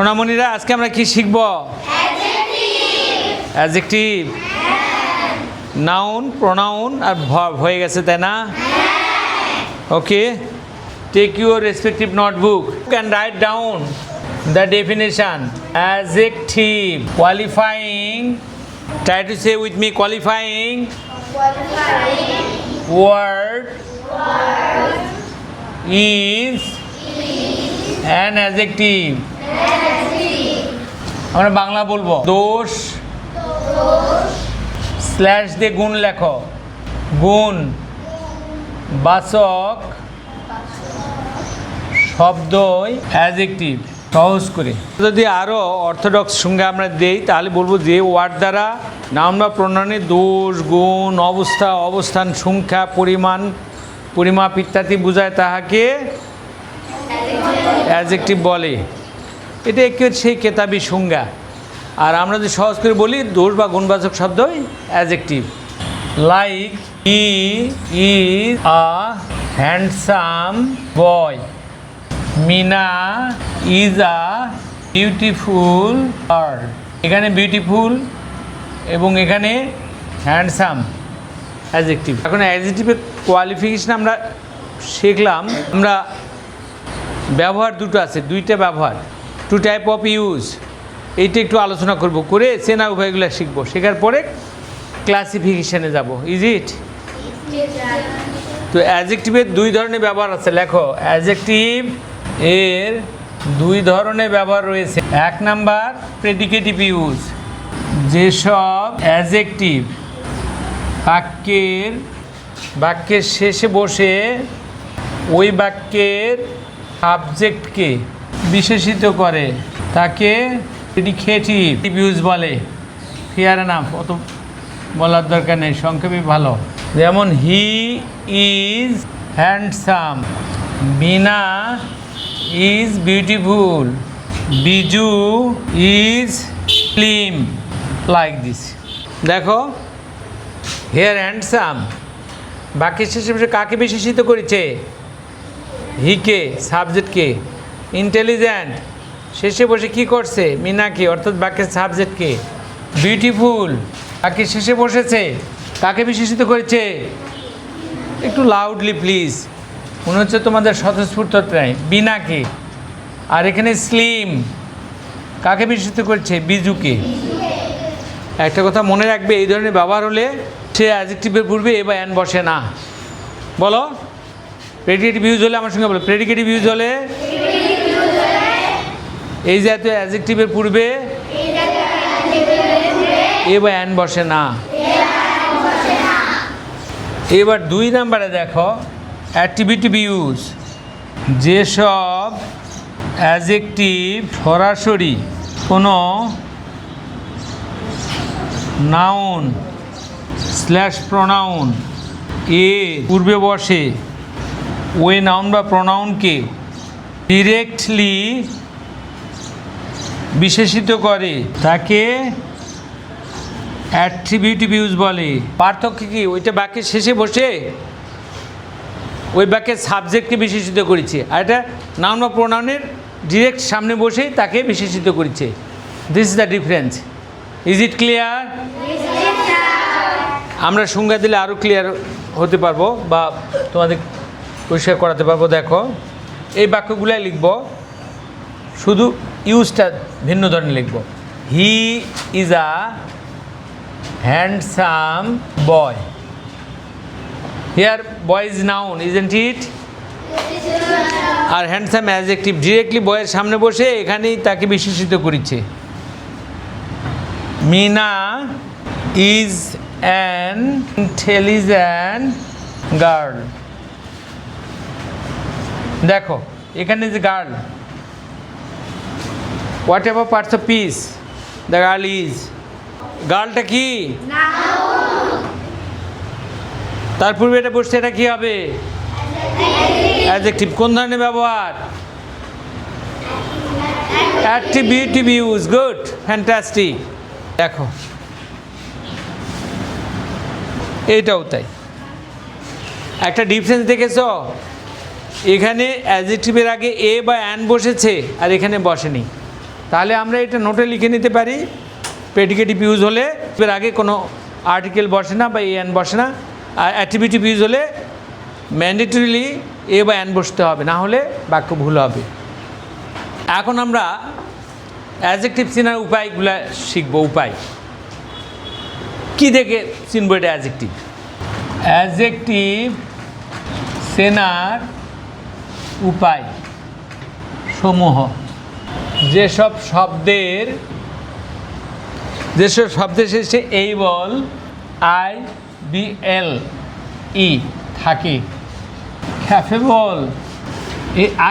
সোনামণিরা আজকে আমরা কি শিখব? অ্যাডজেক্টিভ, নাউন, প্রোনাউন আর ভার্ব হয়ে গেছে, তাই না? Okay, take your respective notebook and write down the definition. Adjective, qualifying, try to say with me, qualifying word is an adjective. আমরা বাংলা বলবো, দোষ স্ল্যাশ দিয়ে গুণ লেখো, গুণ বাচক শব্দই অ্যাডজেক্টিভ। সহজ করে যদি আরও অর্থোডক্স সঙ্গে আমরা দেই তাহলে বলবো যে ওয়ার্ড দ্বারা নাউন বা প্রোনাউনের দোষ, গুণ, অবস্থা, অবস্থান, সংখ্যা, পরিমাণ, পরিমাপ ইত্যাদি বোঝায় তাহাকে অ্যাডজেক্টিভ বলে। এটা একটু সেই কেতাবি সংজ্ঞা। আর আমরা যদি সহজ করে বলি, দোষ বা গুণবাচক শব্দই adjective. Like he is a handsome boy, Meena is a beautiful girl. এখানে বিউটিফুল এবং এখানে হ্যান্ডসাম অ্যাডজেক্টিভ। এখন অ্যাডজেক্টিভের কোয়ালিফিকেশন আমরা শিখলাম। আমরা ব্যবহার দুটো আছে, দুইটা ব্যবহার, টু টাইপ অফ ইউজ। এইটা একটু আলোচনা করব, করে চেনা উভয়গুলো শিখবো। শেখার পরে ক্লাসিফিকেশানে যাব। Is it? তো অ্যাডজেক্টিভের দুই ধরনের ব্যবহার আছে, লেখো। অ্যাডজেক্টিভ এর দুই ধরনের ব্যবহার রয়েছে। এক নাম্বার প্রেডিকেটিভ ইউজ, যেসব অ্যাডজেক্টিভ বাক্যের শেষে বসে ওই বাক্যের সাবজেক্টকে বিশেষিত করে তাকে প্রেডিকেটিভ ইউজ বলে। ফেয়ার এনাফ, অত বলার দরকার নেই, সংক্ষেপে ভালো। যেমন he is handsome, Meena is beautiful, Biju is slim, like this. দেখো, হেয়ার হ্যান্ডসাম বাক্যের শেষে বসে কাকে বিশেষিত করেছে? হিকে, সাবজেক্টকে। ইন্টেলিজেন্ট শেষে বসে কি করছে? মিনাকে, অর্থাৎ বাক্যের সাবজেক্টকে। বিউটিফুল বাক্যের শেষে বসেছে, কাকে বিশেষিত করেছে? একটু লাউডলি প্লিজ, মনে হচ্ছে তোমাদের স্বতঃস্ফূর্ত প্রায়। বিনাকে। আর এখানে স্লিম কাকে বিশেষিত করছে? বিজুকে। একটা কথা মনে রাখবে, এই ধরনের ব্যবহার হলে সে অ্যাডজেক্টিভের পূর্বে এ বা অ্যান বসে না। বলো, প্রেডিকেটিভ ইউজ হলে আমার সঙ্গে বলো, প্রেডিকেটিভ ইউজ হলে এই জাতীয় অ্যাডজেক্টিভের পূর্বে এ বা অ্যান বসে না। এবার দুই নাম্বারে দেখো, অ্যাট্রিবিউটিভ ইউজ, যেসব অ্যাডজেক্টিভ সরাসরি কোনো নাউন স্ল্যাশ প্রোনাউন এর পূর্বে বসে ওই নাউন বা প্রোনাউনকে ডিরেক্টলি বিশেষিত করে তাকে অ্যাট্রিবিউটিভ ইউজ বলে। পার্থক্য কি? ওইটা বাক্যের শেষে বসে ওই বাক্যের সাবজেক্টকে বিশেষিত করেছে, আর এটা নাউন বা প্রোনাউনের ডিরেক্ট সামনে বসেই তাকে বিশেষিত করেছে। This is the difference. Is it clear? আমরা সংজ্ঞা দিলে আরও ক্লিয়ার হতে পারবো বা তোমাদের পরিষ্কার করাতে পারবো। দেখো, এই বাক্যগুলাই লিখব, শুধু ইউজটা ভিন্ন ধরনের লিখব। He is a handsome boy. Here boy is noun, isn't it? আর হ্যান্ডসাম অ্যাডজেক্টিভ, ডিরেক্টলি বয়ের সামনে বসে এখানেই তাকে বিশেষিত করেছে। Mina is an intelligent girl. দেখো, এখানে যে girl, whatever parts of speech the girl is. গার্লটা কি? তার পূর্বে এটা বসছে, এটা কি হবে? অ্যাডজেক্টিভ। কোন ধরনের ব্যবহার? Attributive use. Good, fantastic. দেখো, এইটাও তাই। একটা ডিফারেন্স দেখেছো? এখানে অ্যাডজেক্টিভের আগে এ বা অ্যান বসেছে আর এখানে বসেনি। তাহলে আমরা এটা নোটে লিখে নিতে পারি। প্রেডিকেটিভ ইউজ হলে এর আগে কোনো আর্টিকেল বসে না বা এন বসে না, আর অ্যাট্রিবিউটিভ ইউজ হলে ম্যান্ডেটরিলি এ বা এন বসতে হবে, না হলে বাক্য ভুল হবে। এখন আমরা অ্যাডজেক্টিভ চেনার উপায়গুলো শিখব। উপায় কি দেখে চিনব এটা অ্যাডজেক্টিভ? অ্যাডজেক্টিভ চেনার উপায় সমূহ, যেসব শব্দের শেষে এইবল IBL ই থাকে, ক্যাফেবল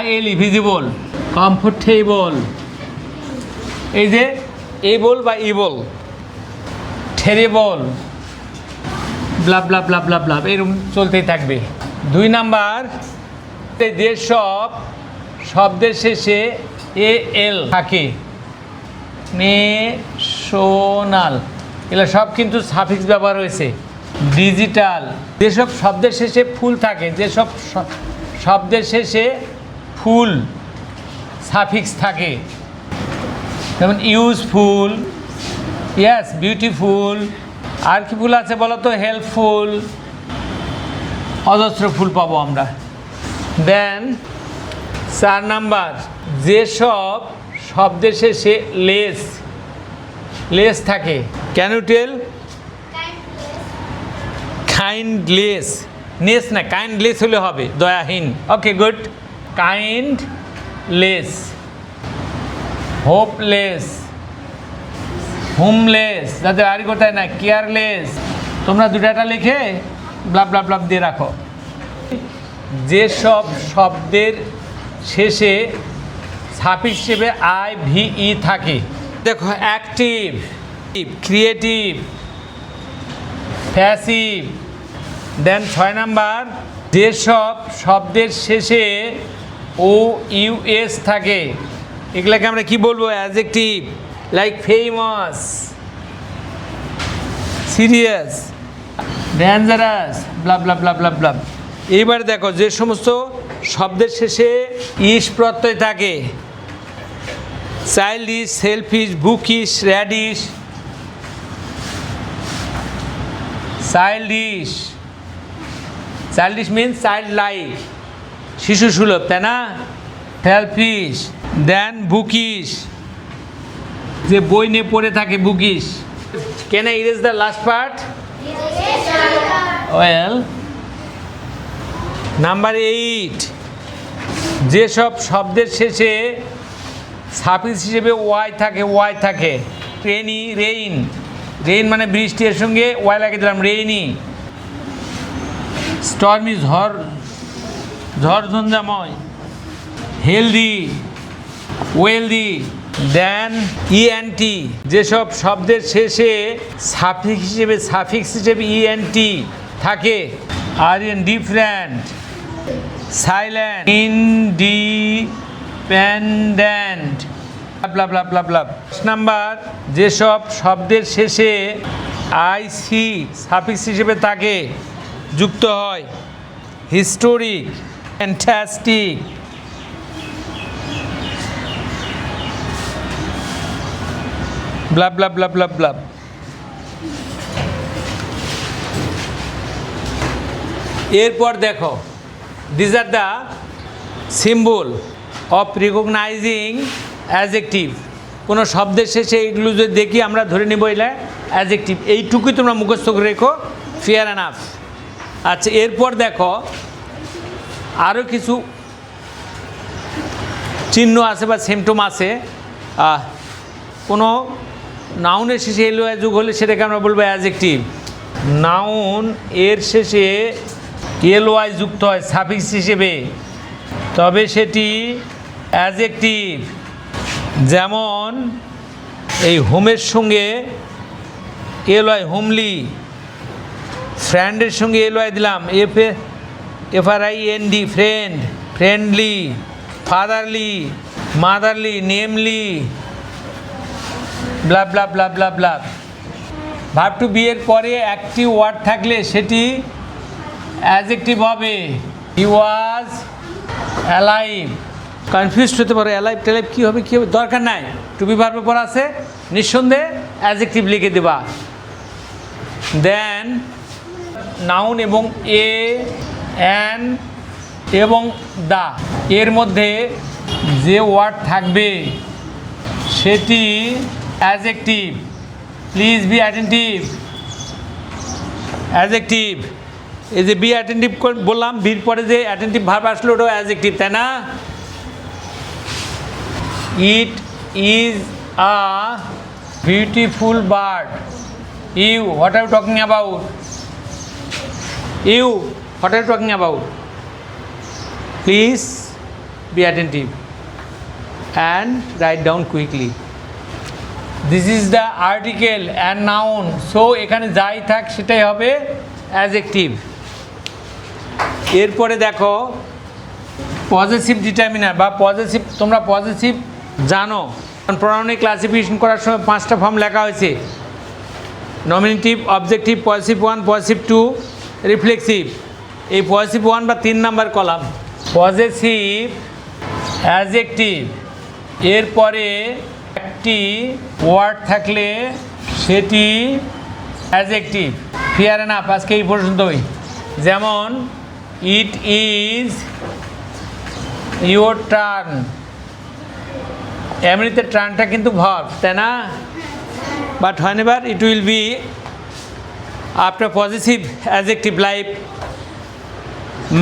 ILE ভিজিবল, কমফোর্টেবল, এই যে এবল বা ইবল, টেরেবল, ব্লা ব্লা ব্লা ব্লা ব্লা, এরকম চলতেই থাকবে। 2 নাম্বার, যেসব শব্দের শেষে AL থাকে, নেশনাল, এগুলো সব কিন্তু সাফিক্স ব্যবহার হয়েছে। ডিজিটাল, যেসব শব্দের শেষে ফুল থাকে, যেসব শব্দের শেষে ফুল সাফিক্স থাকে, যেমন ইউজফুল, ইয়েস, বিউটিফুল, আর কি ফুল আছে বলো তো? হেল্পফুল, অজস্র ফুল পাবো আমরা। দেন 4 নাম্বার, যেসব শব্দের শেষে লেস থাকে, ক্যান ইউ টেল? কাইন্ডলেস, নেস না, কাইন্ডলেস হলে হবে, দয়াহীন। ওকে, গুড। কাইন্ডলেস, হোপলেস, হোমলেস, যাদের আর কোথায় না, কেয়ারলেস। তোমরা দুটাটা লিখে ব্লাব ব্লাব ব্লাব দিয়ে রাখো। যেসব শব্দের শেষে সাফিক্স হিসেবে IVE থাকে, দেখো, active, creative, passive. Then 6 number, যেসব শব্দের শেষে OUS থাকে, এগুলাকে আমরা কি বলবো? Adjective, like famous, serious, dangerous, blah blah blah blah blah. এইবার দেখো, যে সমস্ত শব্দের শেষে ইস প্রত্যয় থাকে, childish, selfish, bookish, radish, childish, childish means child like, শিশু সুলভ, তাই না? সেলফিশ। দেন বুকিশ, যে বই নিয়ে পড়ে থাকে, bookish. Can I erase the last part? Well, number 8, যেসব শব্দের শেষে সাফিক্স হিসেবে ওয়াই থাকে, রেইনি, রেইন মানে বৃষ্টি, এর সঙ্গে ওয়াই লাগিয়ে দিলাম, রেইনি। স্টর্মি, ঝড়ঝঞ্ঝাময়। Healthy, wealthy. দেন ENT, যেসব শব্দের শেষে সাফিক্স হিসেবে ENT থাকে, আরিয়ান, different, silent, independent, blah blah blah blah. 10 number, যেসব শব্দের শেষে IC সাফিক্স হিসেবে থাকে, যুক্ত হয়, হিস্টোরিক, ফ্যান্টাস্টিক, ব্লা ব্লা ব্লা ব্লা ব্লা। এরপর দেখো, this are the symbol of recognising adjective. কোনো শব্দের শেষে এইগুলো যদি দেখি আমরা ধরে নেব এটা অ্যাডজেক্টিভ। এইটুকুই তোমরা মুখস্থ করে রেখো, ফেয়ার এনাফ। আচ্ছা, এরপর দেখো আরও কিছু চিহ্ন আছে বা সিমটম আছে। কোনো নাউনের শেষে এলওয়াই যুগ হলে সেটাকে আমরা বলবো অ্যাডজেক্টিভ। নাউন এর শেষে এলওয়াই যুক্ত হয় সাফিক্স হিসেবে, তবে সেটি অ্যাডজেক্টিভ। যেমন এই হোমের সঙ্গে এলওয়াই, হোমলি। ফ্রেন্ডের সঙ্গে এলওয়াই দিলাম, FRIEND, friend, friendly. Fatherly, motherly, namely, blah blah blah blah blah. Verb to be এর পরে একটি ওয়ার্ড থাকলে সেটি অ্যাডজেক্টিভ হবে। হি ওয়াজ অ্যালাইভ, কনফিউজড হতে পারো, অ্যালাইভ টেলাইভ কী হবে দরকার নাই, টু বি ভার্বের পর আছে নিঃসন্দেহে অ্যাডজেক্টিভ লিখে দেবা। দেন নাউন এবং এ, অ্যান এবং দা এর মধ্যে যে ওয়ার্ড থাকবে সেটি adjective. Please be attentive. Adjective, এই যে বি অ্যাটেন্টিভ বললাম, বির পরে যে অ্যাটেন্টিভ ভার্ব আসলো ওটাও অ্যাডজেক্টিভ, তাই না? It is a beautiful bird. You, what are you talking about? You, what are you talking about? Please be attentive and write down quickly. This is the article and noun, so এখানে যাই থাক সেটাই হবে adjective. এরপরে দেখো possessive determiner বা possessive, তোমরা possessive জানো, প্রোনাউনের ক্লাসিফিকেশন করার সময় 5টা ফর্ম লেখা হয়েছে: nominative, objective, possessive 1, possessive 2, reflexive. এই পজেসিভ 1 বা 3 নাম্বার কলাম পজেসিভ অ্যাডজেক্টিভ। এরপরে একটি ওয়ার্ড থাকলে সেটি অ্যাডজেক্টিভ। ফেয়ার এনাফ, আজকে এই পর্যন্তই। যেমন ইট ইজ ইয়োর টার্ন, এমনিতে টার্নটা কিন্তু ভার্ব, তাই না? But whenever it will be after possessive adjective like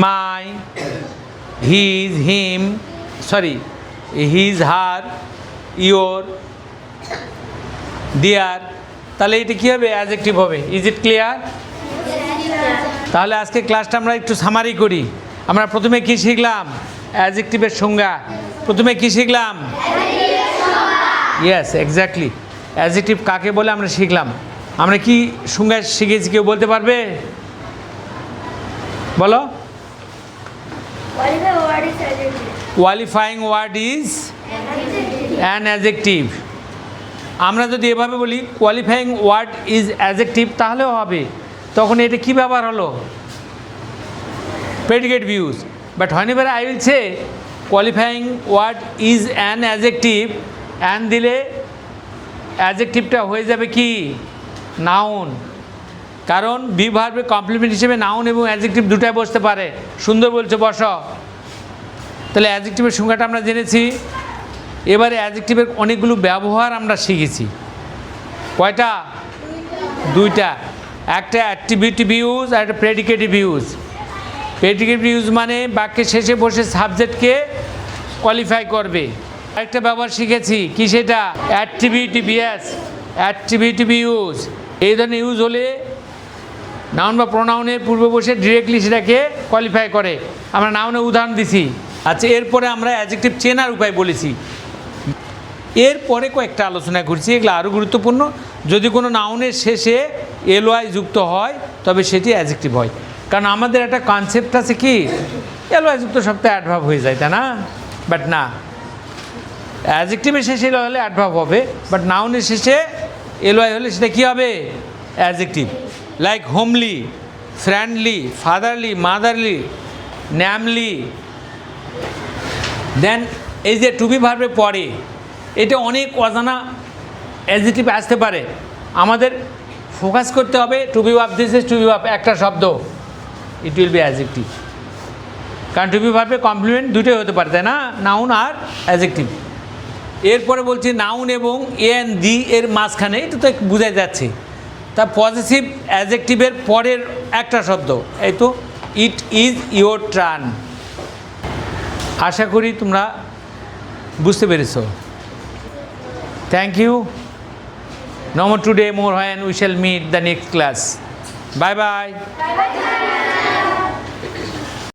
my, his, him, sorry, his, her, your, their, তাহলে এটা কী হবে? অ্যাডজেক্টিভ হবে। Is it clear? তাহলে আজকে ক্লাসটা আমরা একটু সামারি করি। আমরা প্রথমে কি শিখলাম? অ্যাডজেক্টিভের সংজ্ঞা। প্রথমে কি শিখলাম? Yes, exactly. অ্যাডজেক্টিভ কাকে বলে আমরা শিখলাম। আমরা কি সংজ্ঞা শিখেছি, কেউ বলতে পারবে? বলো। Qualifying word is an adjective. আমরা যদি এভাবে বলি কোয়ালিফাইং ওয়ার্ড ইজ অ্যাডজেক্টিভ তাহলেও হবে। তখন এটা কী ব্যবহার হলো? Predicate views. But whenever I will say qualifying word is an adjective, an দিলে অ্যাডজেক্টিভটা হয়ে যাবে কি? নাউন। কারণ বি ভার্বের কমপ্লিমেন্ট হিসেবে নাউন এবং অ্যাডজেক্টিভ দুটাই বসতে পারে। সুন্দর বলছে, বসো। তাহলে অ্যাডজেক্টিভের সংজ্ঞাটা আমরা জেনেছি। এবারে অ্যাডজেক্টিভের অনেকগুলো ব্যবহার আমরা শিখেছি। কয়টা? 2টা। একটা অ্যাট্রিবিউটিভ ইউজ আর একটা প্রেডিকেটিভ ইউজ। প্রেডিকেটিভ ইউজ মানে বাক্যের শেষে বসে সাবজেক্টকে কোয়ালিফাই করবে। আরেকটা ব্যবহার শিখেছি, কি সেটা? অ্যাট্রিবিউটিভ। Yes, attributive use. এই ধরনের ইউজ হলে নাউন বা প্রোনাউনের পূর্বে বসে ডিরেক্টলি সেটাকে কোয়ালিফাই করে। আমরা নাউনের উদাহরণ দিছি। আচ্ছা, এরপরে আমরা অ্যাডজেক্টিভ চেনার উপায় বলেছি। এরপরে কয়েকটা আলোচনা করছি, এগুলো আরও গুরুত্বপূর্ণ। যদি কোনো নাউনের শেষে এলওয়াই যুক্ত হয় তবে সেটি অ্যাডজেক্টিভ হয়। কারণ আমাদের একটা কনসেপ্ট আছে কি, এলওয়াই যুক্ত সপ্তাহে অ্যাডভার্ব হয়ে যায়, তাই না? বাট না, অ্যাডজেক্টিভের শেষে এলওয়াই হলে অ্যাডভার্ব হবে, বাট নাউনের শেষে এলওয়াই হলে সেটা কী হবে? Adjective. Like homely, friendly, fatherly, motherly, namely. Then এই যে টু বি ভার্বের পরে এটা অনেক অজানা অ্যাডজেক্টিভ আসতে পারে। আমাদের ফোকাস করতে হবে to be verb, this is to be verb, একটা শব্দ, ইট উইল বি অ্যাডজেক্টিভ। কারণ টু বি ভার্বের কমপ্লিমেন্ট দুটোই হতে পারে, তাই না? নাউন আর অ্যাডজেক্টিভ। এরপরে বলছি নাউন এবং এন দি এর মাঝখানে, এটা তো বোঝা যাচ্ছে। তা পজিটিভ অ্যাডজেক্টিভের পরের একটা শব্দ, এই তো ইট ইজ ইয়োর টার্ন। আশা করি তোমরা বুঝতে পেরেছো। Thank you. No more today, more when we shall meet the next class. Bye bye.